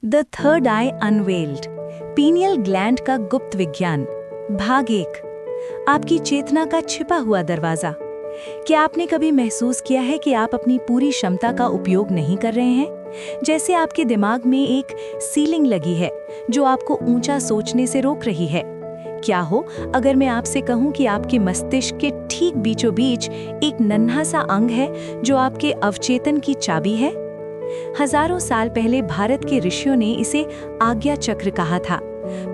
The third I unveiled, pineal gland का गुप्त विज्ञान, भाग 1। आपकी चेतना का छिपा हुआ दरवाजा। क्या आपने कभी महसूस किया है कि आप अपनी पूरी क्षमता का उपयोग नहीं कर रहे हैं? जैसे आपके दिमाग में एक सीलिंग लगी है जो आपको ऊंचा सोचने से रोक रही है। क्या हो अगर मैं आपसे कहूं कि आपके मस्तिष्क के ठीक बीचों बीच एक नन्हा सा अंग है जो आपके अवचेतन की चाबी है? हजारों साल पहले भारत के ऋषियों ने इसे आज्ञा चक्र कहा था।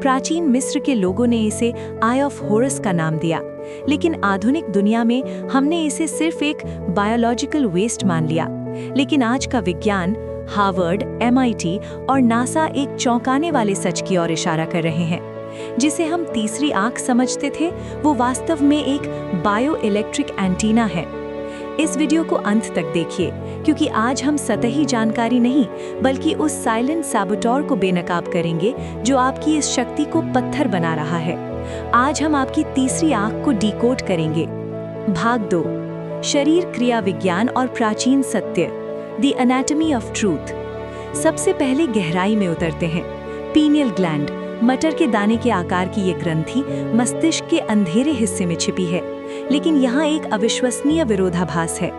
प्राचीन मिस्र के लोगों ने इसे आई ऑफ हॉरस का नाम दिया, लेकिन आधुनिक दुनिया में हमने इसे सिर्फ एक बायोलॉजिकल वेस्ट मान लिया। लेकिन आज का विज्ञान, हार्वर्ड, MIT और नासा एक चौंकाने वाले सच की ओर इशारा कर रहे हैं। जिसे हम तीसरी आंख समझते थे, वो वास्तव में एक बायो इलेक्ट्रिक एंटीना है। इस वीडियो को अंत तक देखिए, क्योंकि आज हम सतही जानकारी नहीं बल्कि उस साइलेंट सैबोटोर को बेनकाब करेंगे जो आपकी इस शक्ति को पत्थर बना रहा है। आज हम आपकी तीसरी आंख को डिकोड करेंगे। भाग 2, शरीर क्रिया विज्ञान और प्राचीन सत्य, द एनाटॉमी ऑफ ट्रूथ। सबसे पहले गहराई में उतरते हैं। पीनियल ग्लैंड, मटर के दाने के आकार की ये ग्रंथि मस्तिष्क के अंधेरे हिस्से में छिपी है, लेकिन यहाँ एक अविश्वसनीय विरोधाभास है।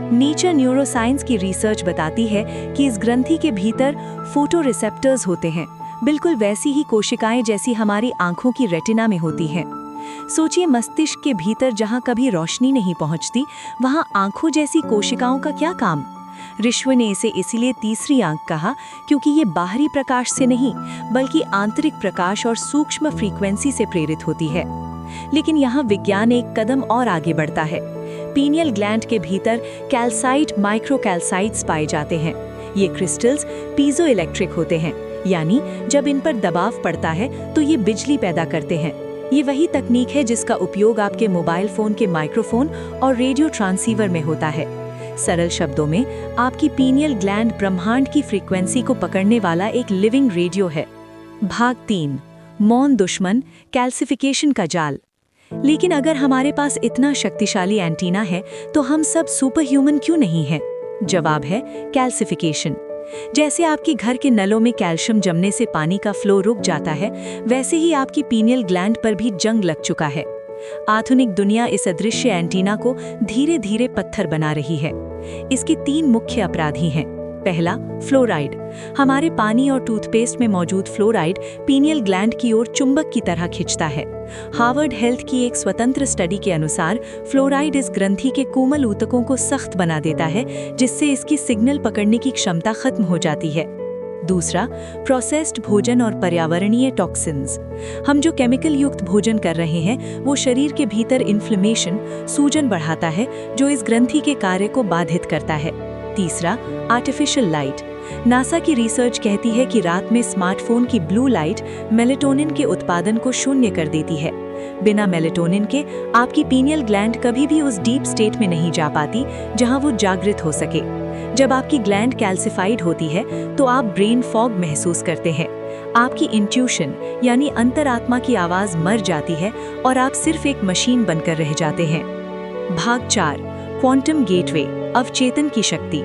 नेचर न्यूरोसाइंस की रिसर्च बताती है कि इस ग्रंथि के भीतर फोटोरिसेप्टर्स होते हैं, बिल्कुल वैसी ही कोशिकाएं जैसी हमारी आंखों की रेटिना में होती हैं। सोचिए, मस्तिष्क के भीतर जहाँ कभी रोशनी नहीं पहुँचती, वहाँ आंखों जैसी कोशिकाओं का क्या काम? ऋषियों ने इसे इसीलिए तीसरी आंख कहा क्योंकि ये बाहरी प्रकाश से नहीं बल्कि आंतरिक प्रकाश और सूक्ष्म फ्रीक्वेंसी से प्रेरित होती है। लेकिन यहाँ विज्ञान एक कदम और आगे बढ़ता है। पीनियल ग्लैंड के भीतर कैल्साइट माइक्रोकैल्साइट्स पाए जाते हैं। ये क्रिस्टल्स पीजो इलेक्ट्रिक होते हैं, यानी जब इन पर दबाव पड़ता है तो ये बिजली पैदा करते हैं। ये वही तकनीक है जिसका उपयोग आपके मोबाइल फोन के माइक्रोफोन और रेडियो ट्रांसीवर में होता है। सरल शब्दों में, आपकी पीनियल ग्लैंड ब्रह्मांड की फ्रीक्वेंसी को पकड़ने वाला एक लिविंग रेडियो है। भाग 3, मौन दुश्मन, कैल्सिफिकेशन का जाल। लेकिन अगर हमारे पास इतना शक्तिशाली एंटीना है तो हम सब सुपर ह्यूमन क्यों नहीं हैं? जवाब है कैल्सिफिकेशन। जैसे आपके घर के नलों में कैल्शियम जमने से पानी का फ्लो रुक जाता है, वैसे ही आपकी पीनियल ग्लैंड पर भी जंग लग चुका है। आधुनिक दुनिया इस अदृश्य एंटीना को धीरे धीरे पत्थर बना रही है। इसके 3 मुख्य अपराधी हैं। पहला, फ्लोराइड। हमारे पानी और टूथपेस्ट में मौजूद फ्लोराइड पीनियल ग्लैंड की ओर चुंबक की तरह खींचता है। हार्वर्ड हेल्थ की एक स्वतंत्र स्टडी के अनुसार फ्लोराइड इस ग्रंथि के कोमल ऊतकों को सख्त बना देता है, जिससे इसकी सिग्नल पकड़ने की क्षमता खत्म हो जाती है। दूसरा, प्रोसेस्ड भोजन और पर्यावरणीय टॉक्सिन्स। हम जो केमिकल युक्त भोजन कर रहे हैं वो शरीर के भीतर इन्फ्लेमेशन, सूजन बढ़ाता है, जो इस ग्रंथि के कार्य को बाधित करता है। तीसरा, आर्टिफिशियल लाइट। नासा की रिसर्च कहती है कि रात में स्मार्टफोन की ब्लू लाइट मेलेटोनिन के उत्पादन को शून्य कर देती है। बिना मेलेटोनिन के आपकी पीनियल ग्लैंड कभी भी उस डीप स्टेट में नहीं जा पाती जहां वो जागृत हो सके। जब आपकी ग्लैंड कैल्सिफाइड होती है तो आप ब्रेन फॉग महसूस करते हैं। आपकी इंट्यूशन यानी अंतरात्मा की आवाज मर जाती है और आप सिर्फ एक मशीन बनकर रह जाते हैं। भाग 4, क्वांटम गेटवे, अवचेतन की शक्ति।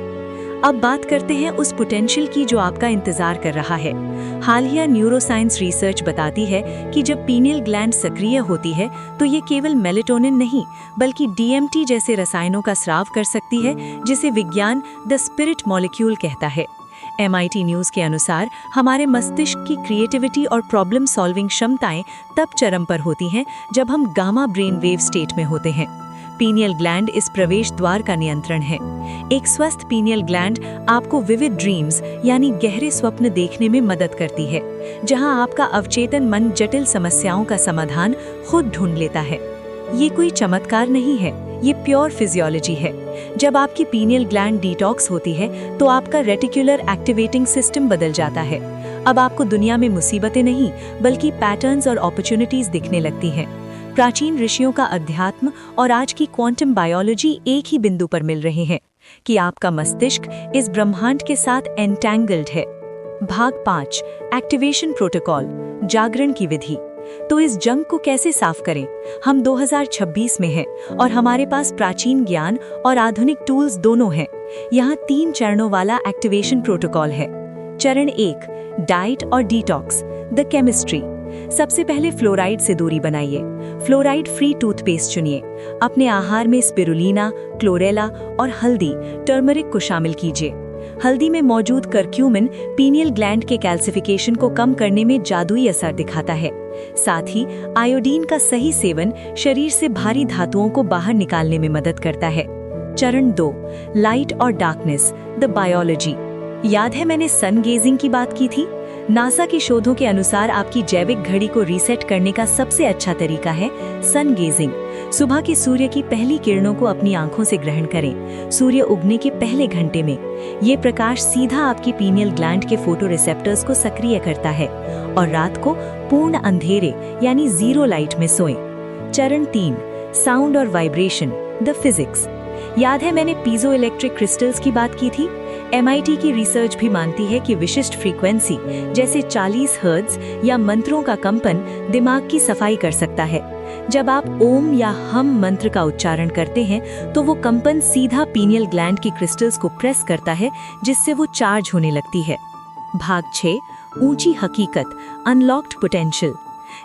अब बात करते हैं उस पोटेंशियल की जो आपका इंतजार कर रहा है। हालिया न्यूरोसाइंस रिसर्च बताती है कि जब पीनियल ग्लैंड सक्रिय होती है तो ये केवल मेलेटोनिन नहीं बल्कि DMT जैसे रसायनों का स्राव कर सकती है, जिसे विज्ञान द स्पिरिट मॉलिक्यूल कहता है। MIT न्यूज़ के अनुसार हमारे मस्तिष्क की क्रिएटिविटी और प्रॉब्लम सॉल्विंग क्षमताएं तब चरम पर होती हैं जब हम गामा ब्रेन वेव स्टेट में होते हैं। पीनियल ग्लैंड इस प्रवेश द्वार का नियंत्रण है। एक स्वस्थ पीनियल ग्लैंड आपको विविड ड्रीम्स यानी गहरे स्वप्न देखने में मदद करती है, जहां आपका अवचेतन मन जटिल समस्याओं का समाधान खुद ढूंढ लेता है। ये कोई चमत्कार नहीं है, ये प्योर फिजियोलॉजी है। जब आपकी पीनियल ग्लैंड डिटॉक्स होती है तो आपका रेटिकुलर एक्टिवेटिंग सिस्टम बदल जाता है। अब आपको दुनिया में मुसीबतें नहीं बल्कि पैटर्न्स और अपॉर्चुनिटीज दिखने लगती हैं। प्राचीन ऋषियों का अध्यात्म और आज की क्वांटम बायोलॉजी एक ही बिंदु पर मिल रहे हैं कि आपका मस्तिष्क इस ब्रह्मांड के साथ एंटैंगल्ड है। भाग 5, एक्टिवेशन प्रोटोकॉल, जागरण की विधि। तो इस जंग को कैसे साफ करें? हम 2026 में हैं और हमारे पास प्राचीन ज्ञान और आधुनिक टूल्स दोनों हैं। यहाँ 3 चरणों वाला एक्टिवेशन प्रोटोकॉल है। चरण 1, डाइट और डिटॉक्स, द केमिस्ट्री। सबसे पहले फ्लोराइड से दूरी बनाइए। फ्लोराइड फ्री टूथपेस्ट चुनिए। अपने आहार में स्पिरुलिना, क्लोरेला और हल्दी, टर्मरिक को शामिल कीजिए। हल्दी में मौजूद करक्यूमिन पीनियल ग्लैंड के कैल्सिफिकेशन को कम करने में जादुई असर दिखाता है। साथ ही आयोडीन का सही सेवन शरीर से भारी धातुओं को बाहर निकालने में मदद करता है। चरण 2, लाइट और डार्कनेस, द बायोलॉजी। याद है मैंने सन गेजिंग की बात की थी? नासा के शोधों के अनुसार आपकी जैविक घड़ी को रीसेट करने का सबसे अच्छा तरीका है सन गेजिंग। सुबह के सूर्य की पहली किरणों को अपनी आंखों से ग्रहण करें, सूर्य उगने के पहले घंटे में। ये प्रकाश सीधा आपकी पीनियल ग्लैंड के फोटो रिसेप्टर्स को सक्रिय करता है और रात को पूर्ण अंधेरे यानी जीरो लाइट में सोएं। चरण 3, साउंड और वाइब्रेशन, द फिजिक्स। याद है मैंने पीजो इलेक्ट्रिक क्रिस्टल्स की बात की थी? MIT की रिसर्च भी मानती है कि विशिष्ट फ्रीक्वेंसी जैसे 40 हर्ट्ज या मंत्रों का कंपन दिमाग की सफाई कर सकता है। जब आप ओम या हम मंत्र का उच्चारण करते हैं तो वो कंपन सीधा पीनियल ग्लैंड की क्रिस्टल्स को प्रेस करता है, जिससे वो चार्ज होने लगती है। भाग 6, ऊंची हकीकत, अनलॉक्ड पोटेंशियल।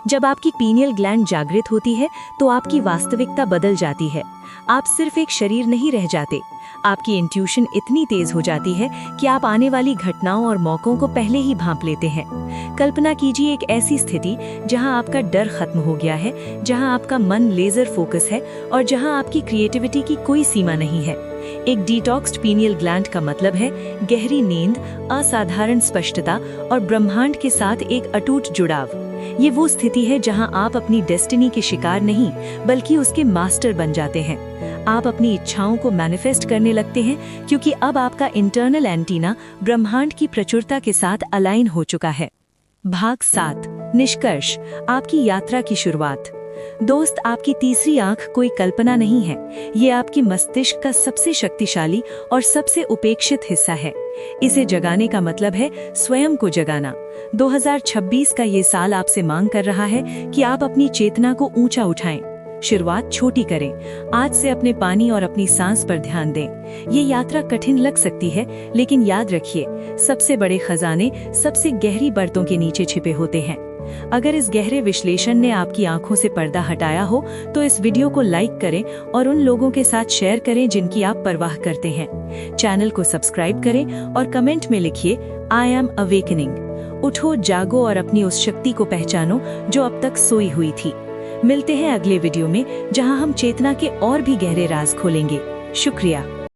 जब आपकी पीनियल ग्लैंड जागृत होती है तो आपकी वास्तविकता बदल जाती है। आप सिर्फ एक शरीर नहीं रह जाते। आपकी इंट्यूशन इतनी तेज हो जाती है कि आप आने वाली घटनाओं और मौकों को पहले ही भांप लेते हैं। कल्पना कीजिए एक ऐसी स्थिति जहां आपका डर खत्म हो गया है, जहां आपका मन लेजर फोकस है और जहां आपकी क्रिएटिविटी की कोई सीमा नहीं है। एक डिटॉक्स्ड पीनियल ग्लैंड का मतलब है गहरी नींद, असाधारण स्पष्टता और ब्रह्मांड के साथ एक अटूट जुड़ाव। ये वो स्थिति है जहां आप अपनी डेस्टिनी के शिकार नहीं बल्कि उसके मास्टर बन जाते हैं। आप अपनी इच्छाओं को मैनिफेस्ट करने लगते हैं क्योंकि अब आपका इंटरनल एंटीना ब्रह्मांड की प्रचुरता के साथ अलाइन हो चुका है। भाग 7, निष्कर्ष, आपकी यात्रा की शुरुआत। दोस्त, आपकी तीसरी आंख कोई कल्पना नहीं है। ये आपकी मस्तिष्क का सबसे शक्तिशाली और सबसे उपेक्षित हिस्सा है। इसे जगाने का मतलब है स्वयं को जगाना। 2026 का ये साल आपसे मांग कर रहा है कि आप अपनी चेतना को ऊंचा उठाएं। शुरुआत छोटी करें। आज से अपने पानी और अपनी सांस पर ध्यान दें। ये यात्रा कठिन लग सकती है, लेकिन याद रखिए, सबसे बड़े खजाने सबसे गहरी परतों के नीचे छिपे होते हैं। अगर इस गहरे विश्लेषण ने आपकी आंखों से पर्दा हटाया हो तो इस वीडियो को लाइक करें और उन लोगों के साथ शेयर करें जिनकी आप परवाह करते हैं। चैनल को सब्सक्राइब करें और कमेंट में लिखिए, आई एम अवेकनिंग। उठो, जागो और अपनी उस शक्ति को पहचानो जो अब तक सोई हुई थी। मिलते हैं अगले वीडियो में, जहां हम चेतना के और भी गहरे राज खोलेंगे। शुक्रिया।